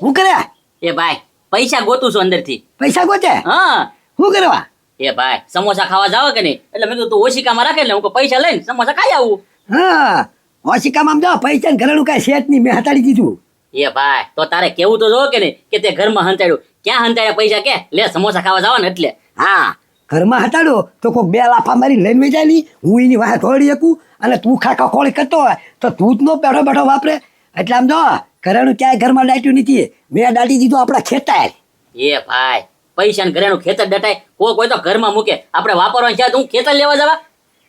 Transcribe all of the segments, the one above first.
હું કર્યા? એ ભાઈ પૈસા ગોતું છું અંદરથી. પૈસા ગોતે? હા હું કરવા? એ ભાઈ સમોસા ખાવા જાવ કે નહીં એટલે મેં કીધું તું ઓશિકામાં રાખે એટલે હું કહું પૈસા લઈને સમોસા ખાઈ આવું. હા, ઓશિકામાં જો પૈસા ઘરનું કાંઈ શેઠ નહીં, મેં હટાડી દીધું. એ ભાઈ તો તારે કેવું તો જો કે નહીં કે તે ઘરમાં હંતાડ્યું. ક્યાં હંતાડ્યા પૈસા કે લે સમોસા ખાવા જાવ ને એટલે. હા, ઘરમાં હટાડો તો કોઈ બે લાફા મારી લઈને વેચાય નહીં, હું એની વાહે થોડી શકું. અને તું ખાખા ખોળી કરતો હોય તો તું જ નો બેઠો બેઠો વાપરે. એટલે આમ જો ઘરેણું ક્યાંય ઘરમાં દાટ્યું નથી, મેં દાટી દીધું આપણા ખેતાય. એ ભાઈ પૈસા ને ઘરેનું ખેતર ડટાય કોઈ તો ઘરમાં મૂકે આપણે વાપરવાનું છે તું ખેતર લેવા જવા.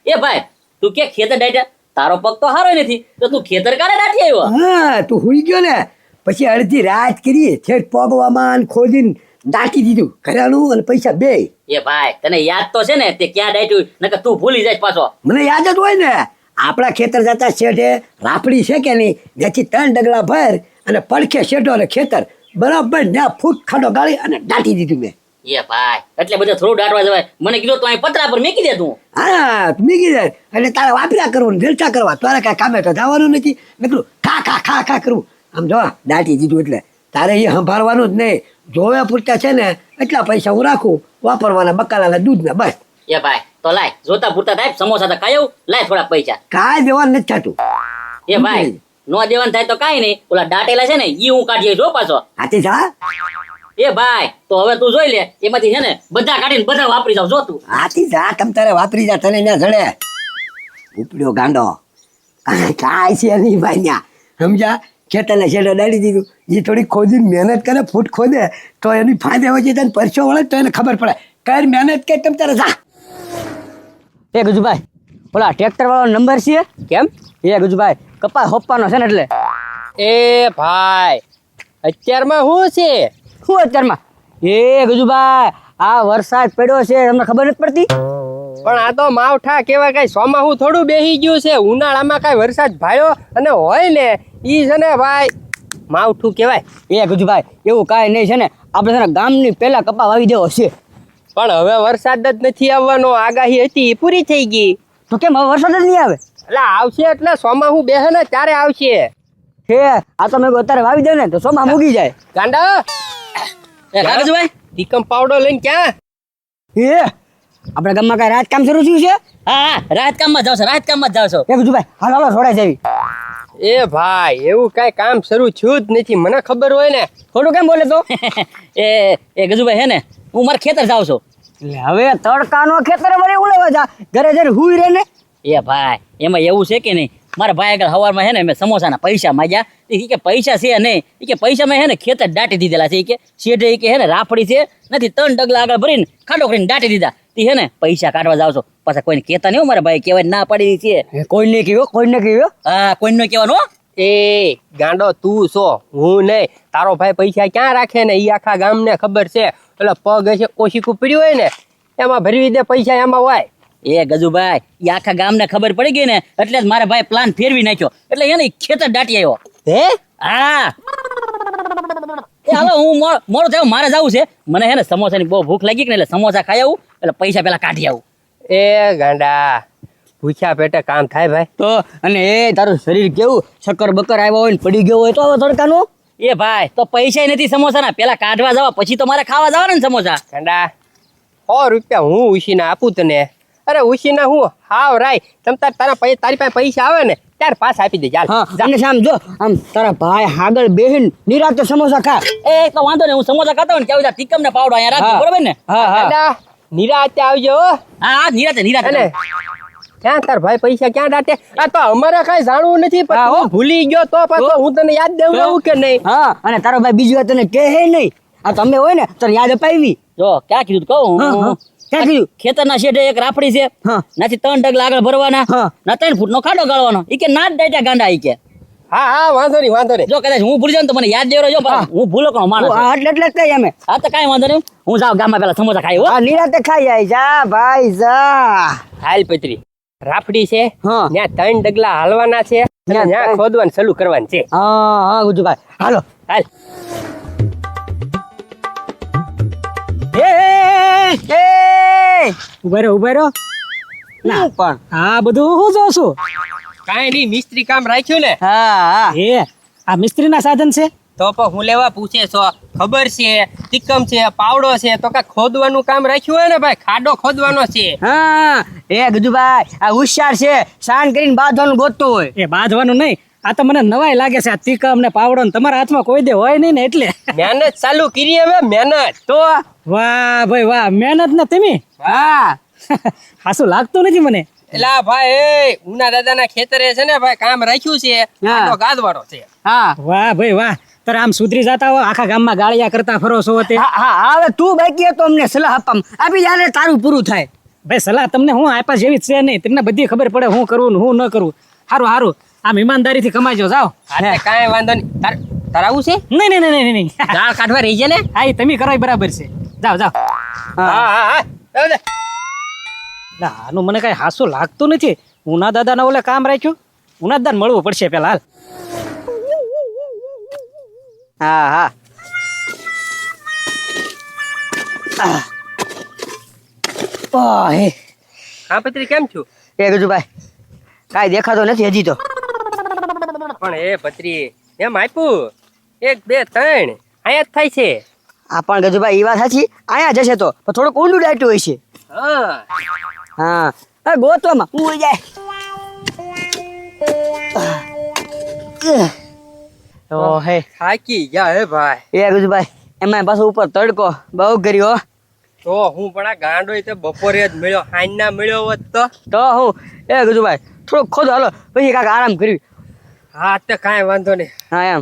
એ ભાઈ તું કે ખેતર દાટ્યા તારો પગ તો હારો નથી તો તું ખેતર કારે દાટી આવ્યો? હા, તું હુઈ ગયો ને પછી અડધી રાત કરી છેક પગવામાં ખોદીને દાટી દીધું ઘરેણું અને પૈસા બે. એ ભાઈ તને યાદ તો છે ને તે ક્યાં દાટ્યું નકર તું ભૂલી જાય પાછો. મને યાદ જ હોય ને, આપણા ખેતર જતા શેઠે રાપડી છે કે નહીં, જેથી 3 ડગલા ભર અને પડખે શેઠો અને ખેતર બરાબર ત્યાં ફૂટ ખાડો ગાળી અને દાટી દીધું મેં. એ ભાઈ એટલે બધું થોડું દાટવા જવાય. મને કીધું તું અહીં પતરા પર મેકી દે તું. હા, મીગી જાય એટલે તારે વાપર્યા કરવું, વેલચા કરવા, તારે કાંઈ કામે તો જવાનું નથી. મેં કીધું ખા કરવું. આમ જો દાટી દીધું એટલે તારે એ સંભાળવાનું જ નહીં. જોવે પૂરતા છે ને એટલા પૈસા હું રાખું, વાપરવાના બકાલાના દૂધના બસ. એ ભાઈ તો લાય જોતા પૂરતા થાય સમોસા તો ખાઈ આવું. લાય થોડા પૈસા. કાંઈ દેવાનું નથી થતું. એ ભાઈ નો દેવાનું થાય તો કાંઈ નહીં ઓલા દાટેલા છે ને ઈ હું કાઢી જો પાછો. હાથી જા. એ ભાઈ તો હવે તું જોઈ લે એમાંથી છે ને બધા કાઢીને બધા વાપરી જાવ જો તું. હાથી જા, તમ તારે વાપરી જા, તને ત્યાં જડે. ઉપડ્યો ગાંડો કાંઈ છે નહીં ભાઈ ત્યાં, સમજ્યા? ખેતરને શેઠે દાડી દીધું. એ થોડી ખોદીને મહેનત કરે, ફૂટ ખોદે તો એની ફાયદે હોય છે, તને પરસો વળે તો એને ખબર પડે. કઈ મહેનત કે તમ તારે જા. એ ગજુભાઈ ઓલા ટ્રેક્ટર વાળો નંબર છે કેમ? એ ગજુભાઈ કપાસ હોપવાનો છે ને એટલે. એ ભાઈ અત્યારમાં શું છે? શું અત્યારમાં? એ ગજુભાઈ આ વરસાદ પડ્યો છે તમને ખબર નથી પડતી? પણ આ તો માવઠા કેવાય, કઈ સોમાહું થોડું બેહી ગયું છે. ઉનાળામાં કઈ વરસાદ ભાળ્યો અને હોય ને ઈ છે ને ભાઈ માવઠું કેવાય. એ ગજુભાઈ એવું કાંઈ નહીં છે ને, આપણે છે ને ગામની પહેલા કપા વાવી દેવો છે. પણ હવે વરસાદ જ નથી આવવાનો, આગાહી હતી એ પૂરી થઈ ગઈ. તો કેમ હવે વરસાદ જ નહીં આવે? એટલે આવશે એટલે સોમાહું બેહે ને ત્યારે આવશે. છે આ તો મેં અત્યારે વાવી દે ને તો સોમાં મૂકી જાય. ગાંડા એ કાગજભાઈ ટીકમ પાવડો લઈને ક્યાં? એ આપણા ગામમાં કાંઈ રાજકામ શરૂ થયું છે? હા રાજકામમાં જાવ છો રાજકામમાં જાવ છો. એ ગજુભાઈ હાલ હાલો છોડાય જાવી. એ ભાઈ એવું કઈ કામ શરૂ થયું જ નથી, મને ખબર હોય ને. ખોટું કેમ બોલે તો? એ ગજુભાઈ હે ને હું મારા ખેતર જાઉં છું. એટલે હવે તડકાનો ખેતરે વળી ઉલેવા જા, ઘરે જઈને હુઈ રહે ને. એ ભાઈ એમાં એવું છે કે નહીં મારા ભાઈ આગળ સવારમાં હે ને મેં સમોસાના પૈસા માંગ્યા. એ કે પૈસા છે નહીં, એ કે પૈસા મેં હે ને ખેતર દાટી દીધેલા છે. એ કે શેઠે કે હે ને રાફડી છે નથી 3 ડગલા આગળ ભરીને ખાડો કરીને દાટી દીધા. તે હે ને પૈસા કાઢવા જાવ છો પાછા કોઈને કહેતા નહીં. મારા ભાઈ કહેવાય ના પાડી છે. કોઈને કહ્યો? હા કોઈને કહેવાનું હો. એ ગાંડો તું છો, હું નહીં. તારો ભાઈ પૈસા ક્યાં રાખે ને ઈ આખા ગામને ખબર છે. એટલે પગ હશે ઓશીકું પડ્યું હોય ને એમાં ભરવી દે પૈસા એમાં હોય. એ ગજુભાઈ એ આખા ગામને ખબર પડી ગઈ ને એટલે જ મારા ભાઈ પ્લાન ફેરવી નાખ્યો. એટલે એને ખેતર દાટી આવ્યો. હે હા એ હાલો હું મોડો થયો મારે જવું છે. મને હે ને સમોસાની બહુ ભૂખ લાગી કે એટલે સમોસા ખાઈ આવું એટલે પૈસા પેલા કાઢી આવું. એ ગાંડા ભૂખ્યા પેટે કામ થાય ભાઈ. તો અને એ તારું શરીર કેવું શક્કર બકર આવ્યો હોય ને પડી ગયો હોય તો હવે તડકાનું. એ ભાઈ તો પૈસા નથી સમોસાના, પેલા કાઢવા જવા પછી તો મારે ખાવા જવાના ને સમોસા. ગાંડા 100 રૂપિયા હું ઉછીના આપું તને. અરે ઉછીના હું હાવ રાય તમ તારી પાસે પૈસા આવે ને ત્યારે પાછા આપી દે. ચાલ અને આમ જો આમ તારા ભાઈ આગળ બેહીન નિરાતે સમોસા ખા. એ તો વાંધો નહીં હું સમોસા ખાતો ને કેવું ટીકમ ને પાવડો અહીંયા રાખજો બરોબર ને. ગાંડા નિરાતે આવજો. હા નિરાતે ક્યાં તાર ભાઈ પૈસા ક્યાં દાટે? આ તો અમારે કઈ જાણવું નથી પણ હું ભૂલી ગયો તો પાછો હું તને યાદ દેવું કે નહીં? હા અને તારો ભાઈ બીજી વાર તને કહે નહીં. આ તમે હોય ને તને યાદ અપાવી. જો ક્યાં કીધું કહું ક્યાં કીધું? ખેતરના શેઠે એક રાફડી છે નાથી 3 ડગલા આગળ ભરવાના ના 3 ફૂટનો ખાડો ગાળવાનો. ઈ કે ના જ દાટ્યા ગાંડા. ઈ કે હા વાંધો નહીં. જો કદાચ હું ભૂલી જાઉં તો મને યાદ દેવરો જો હું ભૂલો કોણ માણસ. એટલે જ કઈ અમે. હા તો કાંઈ વાંધો નહીં હું જાઉં ગામમાં પેલા સમોસા ખાઈ. હા નિરાતે ખાઈ જાય. જા ભાઈ જા. હાલ પત્રી રાફડી છે હા ત્યાં 3 ડગલા હાલવાના છે, ત્યાં ખોદવાનું ચાલુ કરવાનું છે. હા ગુજુભાઈ હાલો હાલ. ઉભા રહ્યો ના પણ હા બધું હું જોઉં છું. કાંઈ નહીં મિસ્ત્રી કામ રાખ્યું ને. હા એ આ મિસ્ત્રીના સાધન છે તો પણ હું લેવા પૂછે છો? ખબર છે તિકમ છે પાવડો છે તો કાંઈ ખોદવાનું કામ રાખ્યું હોય ને ભાઈ, ખાડો ખોદવાનો છે. હા એ ગજુભાઈ આ હોશિયાર છે, શાન કરીને બાંધવાનું ગોતતો હોય. એ બાંધવાનું નહીં, આ તો મને નવાઈ લાગે છે. આ તીકમ ને પાવડો ને તમારા હાથમાં કોઈ દે હોય નહીં ને એટલે. મહેનત ચાલુ કરી હવે, મહેનત. તો વાહ ભાઈ વાહ, મહેનત ને તમે. હા હાસું લાગતું નથી મને. એલા ભાઈ ઉના દાદાના ખેતરે છે ને ભાઈ કામ રાખ્યું છે, ખાડો ગાદવાળો છે. હા વાહ ભાઈ વાહ, તારે આમ સુધરી જતા હો, આખા ગામમાં ગાળિયા કરતા ફરો છો તે. હા હા, હવે તું બાકી હતો અમને સલાહ આપી જાય તારું પૂરું થાય. ભાઈ સલાહ તમને હું આપ્યા જેવી જ છે નહીં, તમને બધી ખબર પડે હું કરવું ને હું ન કરવું. સારું સારું, આમ ઈમાનદારીથી કમાજો, જાઓ. હા કાંઈ વાંધો નહીં. તાર આવું છે? નહીં નહીં નહીં નહીં નહીં. દાળ કાઢવા રહી છે ને? હા એ તમે કરો એ બરાબર છે. જાઓ જાઓ. હા હા હા જાઓ લે. ના આનું મને કઈ હાસું લાગતું નથી. ઉના દાદાના ઓલે કામ રાખ્યું, ઉના દાદા મળવું પડશે પેલા. હાલ હા હા હે હા પત્રી કેમ છું? એ ગજુભાઈ કાંઈ દેખાતો નથી હજી તો. પણ એ પત્રી એમ આપ્યું 1 2 3 અહીંયા જ થાય છે. આ પણ ગજુભાઈ એ વાત સાચી, અહીંયા જશે તો પણ થોડુંક ઊંડું ડાયટું હોય છે. હા હા ગોતવામાં હું જાય. ઓ હે થાકી ગયા હે ભાઈ. એ ગજુભાઈ એમાં પાછો ઉપર તડકો બહુ કર્યો. તો હું પણ આ ગાંડો તે બપોરે જ મળ્યો, હાંજ ના મળ્યો હોત તો હું એ ગજુભાઈ થોડુંક ખોદો હાલો, પછી કાંઈક આરામ કરવી. હા તે કાંઈ વાંધો નહીં. હા એમ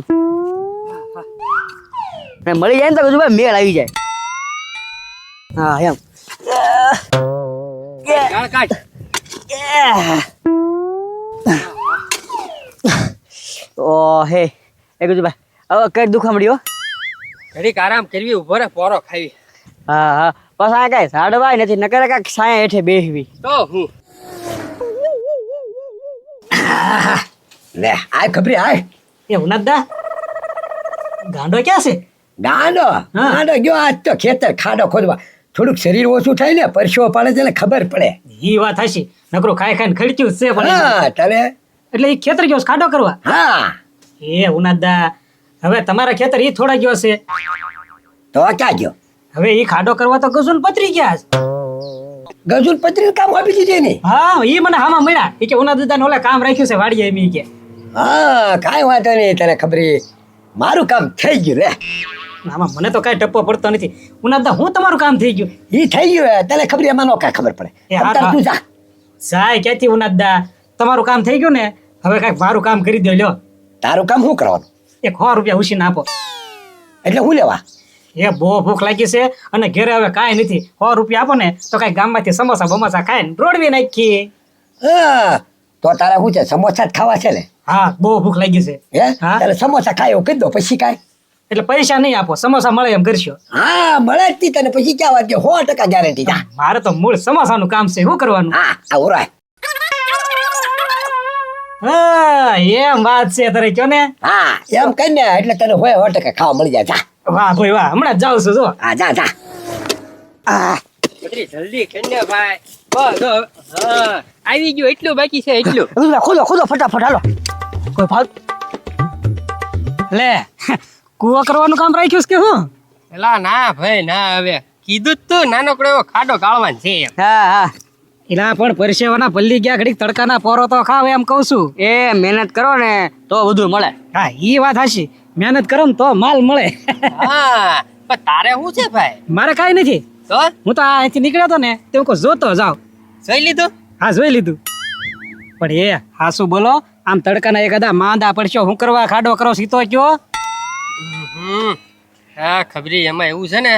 ને મળી જાય ને તો ગજુભાઈ મેળ આવી જાય. હા એમ ગાળ કાઢ. ઓ હે એ ગજુભાઈ હવે કઈ દુખવા મળ્યો. ઘડીક આરામ કરવી, ઉભો રે પોરો ખાવી. હા હા બસ આ કઈ ઝાડવાય નથી, નકર કાંઈક છાયા હેઠે બેહવી. તો હું લે આય ખબરી આય. એ ઉના દાદા ગાંડો ક્યાં છે? ગાંડો ગાંડો ગયો આજ તો ખેતર ખાડો ખોદવા. થોડુંક શરીર ઓછું થાય ને, પરસેવો પાડે છે ને ખબર પડે. ઈ વાત હશે, નકરો ખાઈ ખાઈને ખડક્યું જ છે પણ. હા તને એટલે એ ખેતર ગયો છે ખાડો કરવા. હા એ ઉના દાદા હવે તમારા ખેતર ઈ થોડા ગયો છે, તો ક્યાં ગયો? હવે ઈ ખાડો કરવા તો ગજુલ પતરી ગયા છે. ગજુલ પત્રી કામ આપી દીધી ને. હા ઈ મને હામાં મળ્યા, ઈ કે ઉના દાદા ઓલે કામ રાખ્યું છે વાડીએ એમ ઈ કે. હા કાંઈ વાંધો નહીં, તને ખબરી મારું કામ થઈ ગયું રે. આમાં મને તો કઈ ટપ્પો પડતો નથી. ઉના દાદા હું તમારું કામ થઈ ગયું. ઈ થઈ ગયું હે, તને ખબરી એમાં નો કાંઈ ખબર પડે. એ હા, અત્યારે હા. તું જા. સાય ક્યાંથી ઉના દાદા, તમારું કામ થઈ ગયું ને, હવે કઈક મારું કામ કરી દો. લ્યો તારું કામ શું કરવાનું? 100 રૂપિયા ઉછીને આપો. એટલે હું લેવા? એ બહુ ભૂખ લાગી છે અને ઘરે હવે કાંઈ નથી. 100 રૂપિયા આપો ને તો કઈ ગામમાંથી સમોસા બમોસા ખાઈને રોડવી નાખીએ. હા તો તારે શું છે, સમોસા જ ખાવા છે ને? હા બહુ ભૂખ લાગી છે. હે હા. તારે સમોસા ખાય એવું કહી દો, પછી કાંઈ. એટલે પૈસા નહીં આપો, સમોસા મળે એમ કરશો. હા મળે જ તી તને, પછી ક્યાં વાત કે 100% ગેરંટી. જા. મારે તો મૂળ સમોસાનું કામ છે, શું કરવાનું? હા આ ઉરાય. હા એમ વાત છે તારે કયો ને. હા એમ કઈ ને, એટલે તને 100% ખાવા મળી જાય. જા. વાહ ભાઈ વાહ, હમણાં જ જાઉં છું જો. હા જા જા. આ પત્રી જલ્દી કરીને ભાઈ. બસ હા આવી ગયું, એટલું બાકી છે એટલું. ગજુભાઈ ખોદો ખોદો ફટાફટ હાલો. કોઈ ભાગ લે કૂવો કરવાનું કામ રાખ્યું છે કે હું? એલા ના ભાઈ ના, હવે કીધું જ તું નાનકડો એવો ખાડો ગાળવાનો છે એમ. હા હા એલા પણ પરસેવાના પલ્લી ગયા, ઘડીક તડકાના પોરો તો ખાવ એમ કહું છું. એ મહેનત કરો ને તો બધું મળે. હા ઈ વાત હાચી, મહેનત કરો ને તો માલ મળે. હા પણ તારે શું છે ભાઈ? મારે કાંઈ નથી, તો હું તો અહીંથી નીકળ્યો હતો ને તે હું જોતો જાવ. જોઈ લીધું? હા જોઈ લીધું. પણ એ હાસુ બોલો, આમ તડકાના એકાદા માંદા પડશો, હું કરવા ખાડો કરો સીતો કયો? હા ખબરી એમાં એવું છે ને,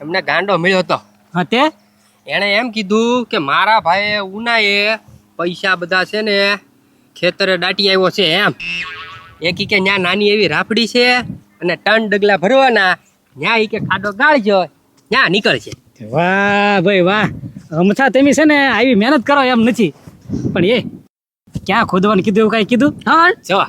એમને ગાંડો મળ્યો હતો. હા તે એણે એમ કીધું કે મારા ભાઈએ ઉનાએ પૈસા બધા છે ને ખેતરે દાટી આવ્યો છે એમ. એ કી કે ન્યા નાની એવી રાફડી છે અને ટન ડગલા ભરવાના, ન્યા ઈ કે ખાડો ગાળજો, ન્યા નીકળશે. વાહ ભાઈ વાહ, અમથા તમે છે ને આવી મહેનત કરો એમ નથી. પણ એ ક્યાં ખોદવાનું કીધું, એવું કાંઈ કીધું? હા જો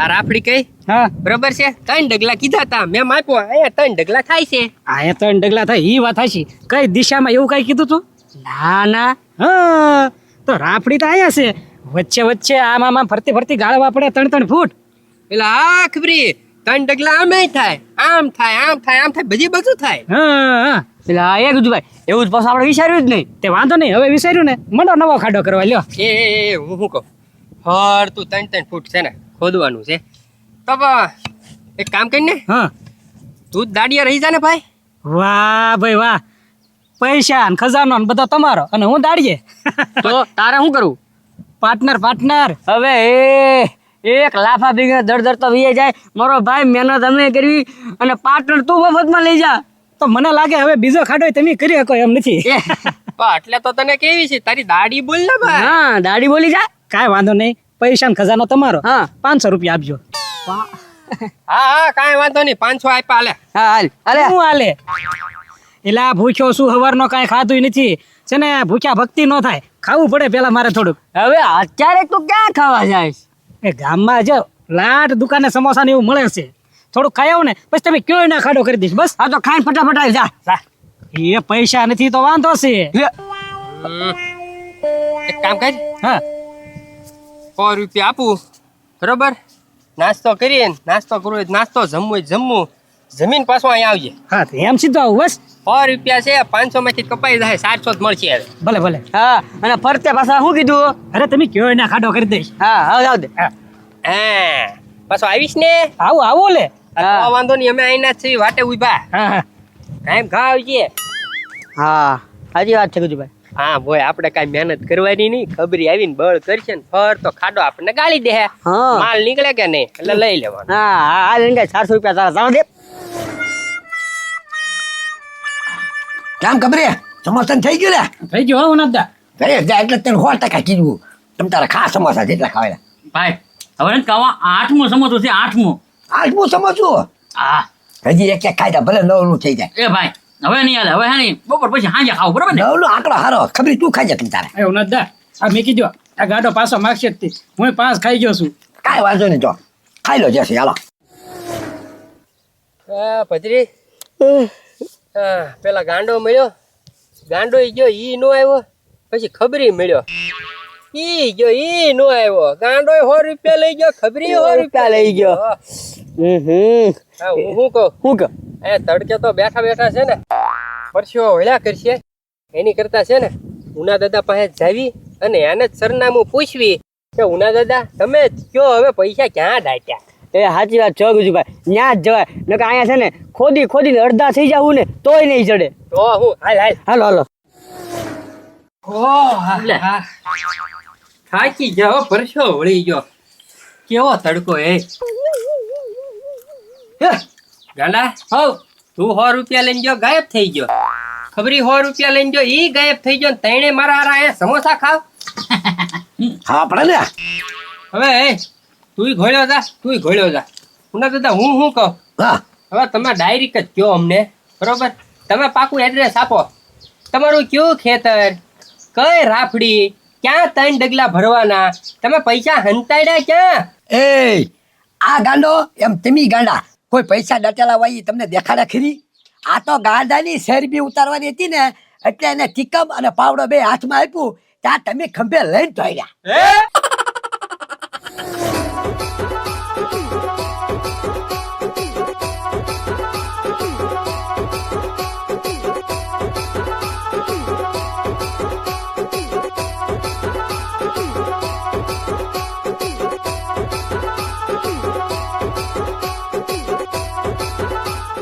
આ રાફડી કઈ હા બરોબર છે, 3 ડગલા કીધા તા, મેં માપ્યો અહીંયા 3 ડગલા થાય છે. આ 3 ડગલા થાય ઈ વાત હાચી. કઈ દિશામાં એવું કાંઈ કીધું તું? ના ના હા તો રાફડી તો આયા છે, વચ્ચે વચ્ચે આમ આમ આમ ફરતી ફરતી ગાળવા પડે 3-3 ફૂટ. એટલે હા ખબરી ત્રણ ડગલા આમે થાય, આમ થાય, આમ થાય, આમ થાય, બધી બધું થાય. હા એટલે હા એ ગજુભાઈ એવું જ પાછું આપણે વિચાર્યું જ નહીં. તે વાંધો નહીં, હવે વિચાર્યું ને મંડો નવો ખાડો કરવા લ્યો. હું શું કહું, હર તું 3-3 ફૂટ છે ને ખોદવાનું છે, તો એક કામ કરીને હા તું જ દાડિયા રહી જા ને ભાઈ. વાહ ભાઈ વાહ, પૈસા ને ખજાનો ને બધો તમારો અને હું દાડીએ. તો તારે શું કરવું? Partner partner. હવે એક લાફા ભીગા દરદર તો વીએ જાય. મારો ભાઈ મહેનત અમે કરવી અને પાર્ટનર તું મફતમાં લઈ જા. તો મને લાગે હવે બીજો ખાડો તમે કરી શકો એમ નથી. એટલે તો તને કેવી છે તારી દાડી બોલ ને ભાઈ. હા દાડી બોલી જા. કાંઈ વાંધો નહીં, પૈસા ને ખજાનો તમારો. હા 500 રૂપિયા આપજો. હા કાંઈ વાંધો નહીં, 500 આપ્યા હાલે. હા હાલ અરે શું હાલે? એટલે આ ભૂખ્યો શું હવારનો કાંઈ ખાધું નથી છે ને, ભૂખ્યા ભક્તિ ન થાય, ખાવું પડે પેલા મારે થોડુંક. હવે અત્યારે તું ક્યાં ખાવા જાય? એ ગામમાં જો લાટ દુકાને સમોસા ને એવું મળે છે, થોડુંક ખાઈ આવું ને પછી તમે કયો ના ખાડો કરી દઈશ. બસ હા તો ખાઈને ફટાફટ આવી જા. એ પૈસા નથી તો વાંધો છે. એક કામ કર, હા 100 રૂપિયા આપું, બરોબર? નાસ્તો કરીએ, નાસ્તો કરવો હોય તો નાસ્તો, જમવું હોય તો જમવું, જમીન પાછો અહીંયા આવજે. હા તો એમ સીધો આવું બસ. 100 રૂપિયા છે, 500 માંથી કપાઈ જાય, 700 જ મળશે હવે. ભલે ભલે. હા અને ફરતે પાછા શું કીધું? અરે તમે કયો ના ખાડો કરી દઈશ. હા હા જાવ દે. હા પાછો આવીશ ને? આવું આવું લે. તો વાંધો નહીં, અમે અહીંના જ છીએ, વાટે ઉભા. હા હા કાંઈ ઘા આવજે. હા સાચી વાત છે ગજુભાઈ. હા ભાઈ, આપણે કાંઈ મહેનત કરવાની નહીં, ખબરી આવીને બળ કરશે ને ફર તો ખાડો આપણને ગાળી દે. હા. માલ નીકળે કે નહીં એટલે લઈ લેવાનો. હા હા આ લઈને 400 રૂપિયા તારા જાવ દે. કેમ ખબરે સમોસા થઈ ગયું લે? થઈ ગયો હું નથી. ઘરે જાય એટલે તને 100% કીધું, તમ તારા ખા સમોસા જેટલા ખાવેલા. ભાઈ હવે નથી ખાવા, 8મો સમોસો છે, 8મો. આઠમું સમોસું હા હજી એક ખાઈ જા, ભલે નવનું થઈ જાય. એ ભાઈ હવે નહીં હાલે, હવે હે નહીં બપોર પછી સાંજે ખાવું બરાબર ને? નવનો આંકડો હારો, ખબરી તું ખાઈ જા તમ તારે. એવું નથી. આ મેકી દો, આ ગાડો પાછો માગશે જ તે. હું 5 ખાઈ ગયો છું. કાંઈ વાંધો નહીં, જો ખાઈ લો જશે. હાલો ભદ્રી, પેલા ગાંડો મળ્યો, ગાંડો ગયો ઈ નો આવ્યો, પછી ખબરી મળ્યો, ઈ ગયો ઈ નો આવ્યો, ગાંડો 100 રૂપિયા લઈ ગયો, ખબરી 100 રૂપિયા લઈ ગયો. હા હું કહું, શું કહો? એ તડકે તો બેઠા બેઠા છે ને પરસ્યો વળ્યા કરશે, એની કરતા છે ને ઉના દાદા પાસે જાવી અને એને જ સરનામું પૂછવી કે ઉના દાદા તમે જ કયો હવે પૈસા ક્યાં ડાક્યા. એ સાચી વાત છો ગજુભાઈ, ત્યાં જ જવાય. નકર અહીંયા છે ને ખોદીને અડધા થઈ જાવું ને તોય નહીં ચડે. તો હું હાલ હાલ. હાલો હાલો. લે. થાકી ગયો, પરસ્યો વળી ગયો, કેવો તડકો એ. ગાંડા હવ તું 100 રૂપિયા લઈને ગયો, ગાયબ થઈ ગયો. ખબરી 100 રૂપિયા લઈને ગયો, ઈ ગાયબ થઈ ગયો, તણે મારા હારા અહીંયા સમોસા ખાવ. હા પડે ને. હવે તુંય ઘોળ્યો જા. ઉના દાદા હું શું કહું, હા હવે તમે ડાયરેક્ટ જ કયો અમને, બરોબર? તમે પાકું એડ્રેસ આપો, તમારું કયું ખેતર, કઈ રાફડી, ક્યાં 3 ડગલા ભરવાના, તમે પૈસા હંતાડ્યા ક્યાં? એ આ ગાંડો એમ તમે ગાંડા, કોઈ પૈસા દાટેલા હોય ઈ તમને દેખાડ્યા ખરી? આ તો ગાંડાની શેરબી ઉતારવાની હતી ને એટલે એને ટીકમ અને પાવડો બે હાથમાં આપ્યું, ત્યાં તમે ખંભે લઈને ધોડ્યા.